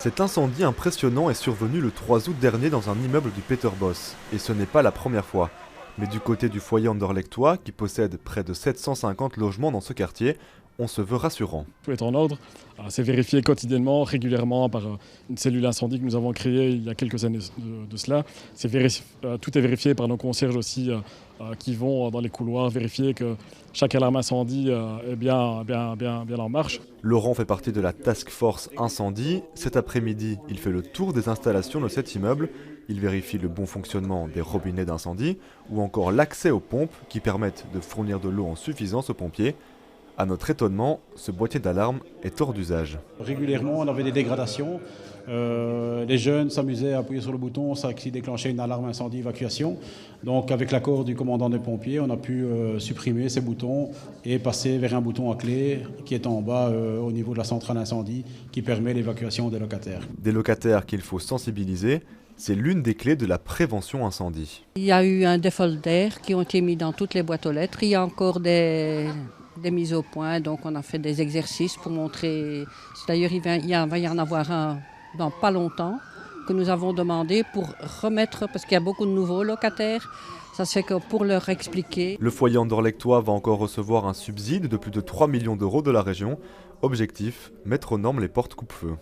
Cet incendie impressionnant est survenu le 3 août dernier dans un immeuble du Peterbos. Et ce n'est pas la première fois. Mais du côté du foyer anderlechtois, qui possède près de 750 logements dans ce quartier, on se veut rassurant. Tout est en ordre. C'est vérifié quotidiennement, régulièrement par une cellule incendie que nous avons créée il y a quelques années de cela. Tout est vérifié par nos concierges aussi qui vont dans les couloirs vérifier que chaque alarme incendie est bien en marche. Laurent fait partie de la task force incendie. Cet après-midi, il fait le tour des installations de cet immeuble. Il vérifie le bon fonctionnement des robinets d'incendie ou encore l'accès aux pompes qui permettent de fournir de l'eau en suffisance aux pompiers. À notre étonnement, ce boîtier d'alarme est hors d'usage. Régulièrement, on avait des dégradations. Les jeunes s'amusaient à appuyer sur le bouton, ça qui déclenchait une alarme incendie évacuation. Donc avec l'accord du commandant des pompiers, on a pu supprimer ces boutons et passer vers un bouton à clé qui est en bas au niveau de la centrale incendie qui permet l'évacuation des locataires. Des locataires qu'il faut sensibiliser, c'est l'une des clés de la prévention incendie. Il y a eu un folders qui ont été mis dans toutes les boîtes aux lettres. Il y a encore des mises au point, donc on a fait des exercices pour montrer. D'ailleurs, il va y en avoir un dans pas longtemps que nous avons demandé pour remettre, parce qu'il y a beaucoup de nouveaux locataires, ça se fait que pour leur expliquer. Le foyer anderlechtois va encore recevoir un subside de plus de 3 millions d'euros de la région. Objectif, mettre aux normes les portes coupe-feu.